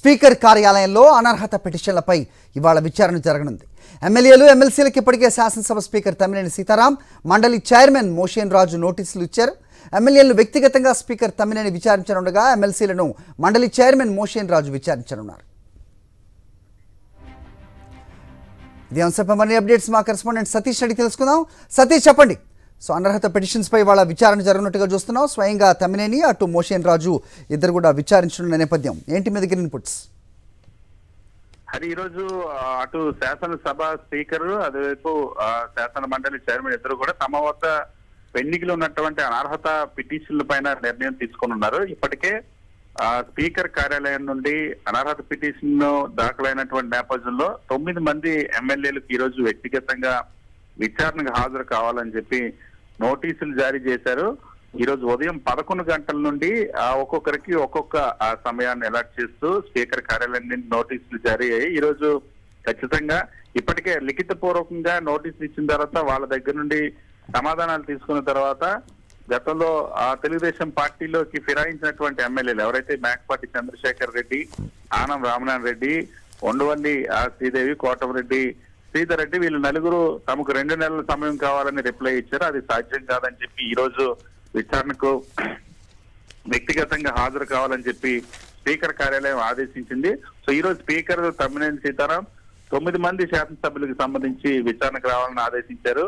Speaker కార్యాలయంలో అనర్హత పిటిషన్లపై ఇవాళ విచారణ జరగనుంది. ఎమ్మెల్యేలు ఎమ్మెల్సీలకు ఇప్పటికే శాసనసభ స్పీకర్ తమ్మినేని సీతారాం, మండలి చైర్మన్ మోషేన్ రాజు నోటీసులు ఇచ్చారు. ఎమ్మెల్యేలను వ్యక్తిగతంగా స్పీకర్ తమ్మినేని విచారించనుండగా ఎమ్మెల్సీలను మండలి చైర్మన్ మోషేన్ రాజు విచారించనున్నారు. ఇదే అంశంపై మరిన్ని అప్డేట్స్ మా కరెస్పాండెంట్ సతీష్ అడిగి తెలుసుకుందాం. సతీష్, చెప్పండి. సో అనర్హత పిటిషన్స్ పై వాళ్ళ విచారణ జరుగుతున్నట్టుగా చూస్తున్నాం. స్వయంగా తమ్మినేని అటు మోషేన్ రాజు ఇద్దరు కూడా విచారించనున్న నేపథ్యం ఏంటి? మీ దగ్గర ఇన్పుట్స్. అది ఈరోజు అటు శాసనసభ స్పీకర్, అదేవైపు శాసన మండలి చైర్మన్ ఇద్దరు కూడా తమ వద్ద పెండింగ్ లో ఉన్నటువంటి అనర్హత పిటిషన్ల పైన నిర్ణయం తీసుకున్నారు. ఇప్పటికే స్పీకర్ కార్యాలయం నుండి అనర్హత పిటిషన్ దాఖలైనటువంటి నేపథ్యంలో 9 మంది ఎమ్మెల్యేలకు ఈ రోజు వ్యక్తిగతంగా విచారణకు హాజరు కావాలని చెప్పి నోటీసులు జారీ చేశారు. ఈ రోజు ఉదయం 11 గంటల నుండి ఒక్కొక్కరికి ఒక్కొక్క సమయాన్ని అలాట్ చేస్తూ స్పీకర్ కార్యాలయం నుండి నోటీసులు జారీ అయ్యాయి. ఈ రోజు ఖచ్చితంగా ఇప్పటికే లిఖిత పూర్వకంగా నోటీసులు ఇచ్చిన తర్వాత వాళ్ళ దగ్గర నుండి సమాధానాలు తీసుకున్న తర్వాత గతంలో తెలుగుదేశం పార్టీలోకి ఫిరాయించినటువంటి ఎమ్మెల్యేలు ఎవరైతే మేకపాటి చంద్రశేఖర్ రెడ్డి, ఆనం రామనారాయణ రెడ్డి, ఉండవల్లి శ్రీదేవి, కోటమిరెడ్డి శ్రీధర్ రెడ్డి, వీళ్ళు నలుగురు తమకు 2 నెలల సమయం కావాలని రిప్లై ఇచ్చారు. అది సాధ్యం కాదని చెప్పి ఈ రోజు విచారణకు వ్యక్తిగతంగా హాజరు కావాలని చెప్పి స్పీకర్ కార్యాలయం ఆదేశించింది. సో ఈ రోజు స్పీకర్ తమ్మినేని సీతారాం 9 మంది శాసనసభ్యులకు సంబంధించి విచారణకు రావాలని ఆదేశించారు.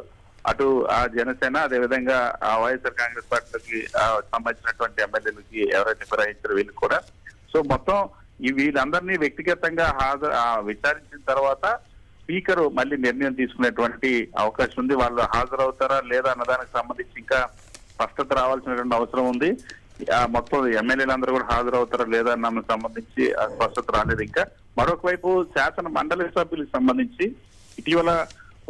అటు జనసేన, అదేవిధంగా వైఎస్ఆర్ కాంగ్రెస్ పార్టీకి సంబంధించినటువంటి ఎమ్మెల్యేలకి ఎవరైతే ఫిరాయించారో వీళ్ళకి కూడా. సో మొత్తం వీళ్ళందరినీ వ్యక్తిగతంగా విచారించిన తర్వాత స్పీకర్ మళ్ళీ నిర్ణయం తీసుకునేటువంటి అవకాశం ఉంది. వాళ్ళు హాజరవుతారా లేదా అన్నదానికి సంబంధించి ఇంకా స్పష్టత రావాల్సినటువంటి అవసరం ఉంది. మొత్తం ఎమ్మెల్యేలందరూ కూడా హాజరవుతారా లేదా అన్న సంబంధించి స్పష్టత రాలేదు. ఇంకా మరొక వైపు శాసన మండలి సభ్యులకు సంబంధించి ఇటీవల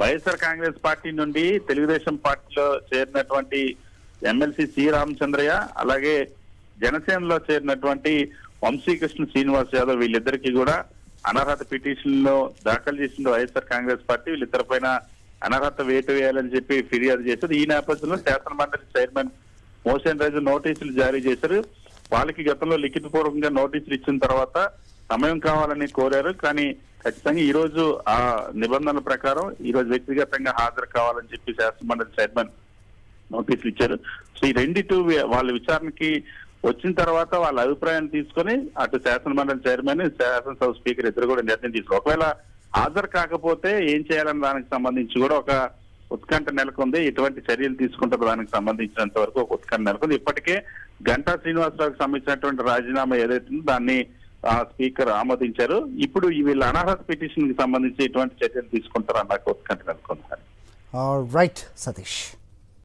వైఎస్ఆర్ కాంగ్రెస్ పార్టీ నుండి తెలుగుదేశం పార్టీలో చేరినటువంటి ఎమ్మెల్సీ సి రామచంద్రయ్య, అలాగే జనసేనలో చేరినటువంటి వంశీకృష్ణ శ్రీనివాస్ యాదవ్, వీళ్ళిద్దరికీ కూడా అనర్హత పిటిషన్లు దాఖలు చేసిన వైఎస్ఆర్ కాంగ్రెస్ పార్టీ వీళ్ళిద్దరిపైన అనర్హత వేటు వేయాలని చెప్పి ఫిర్యాదు చేశారు. ఈ నేపథ్యంలో శాసన మండలి చైర్మన్ మోషేన్ రాజు నోటీసులు జారీ చేశారు. వాళ్ళకి గతంలో లిఖితపూర్వకంగా నోటీసులు ఇచ్చిన తర్వాత సమయం కావాలని కోరారు. కానీ ఖచ్చితంగా ఈ రోజు ఆ నిబంధనల ప్రకారం ఈ రోజు వ్యక్తిగతంగా హాజరు కావాలని చెప్పి శాసన మండలి చైర్మన్ నోటీసులు ఇచ్చారు. సో ఈ రెండిటి వాళ్ళ విచారణకి వచ్చిన తర్వాత వాళ్ళ అభిప్రాయాన్ని తీసుకొని అటు శాసన మండలి చైర్మన్, శాసనసభ స్పీకర్ ఇద్దరు కూడా నిర్ణయం తీసుకున్నారు. ఒకవేళ హాజరు కాకపోతే ఏం చేయాలని దానికి సంబంధించి కూడా ఒక ఉత్కంఠ నెలకొంది. ఎటువంటి చర్యలు తీసుకుంటారో దానికి సంబంధించినంత వరకు ఒక ఉత్కంఠ నెలకొంది. ఇప్పటికే గంటా శ్రీనివాసరావుకి సంబంధించినటువంటి రాజీనామా ఏదైతే దాన్ని స్పీకర్ ఆమోదించారు. ఇప్పుడు వీళ్ళ అనర్హత పిటిషన్ కి సంబంధించి ఎటువంటి చర్యలు తీసుకుంటారో నాకు ఉత్కంఠ నెలకొంది. రైట్ సతీష్.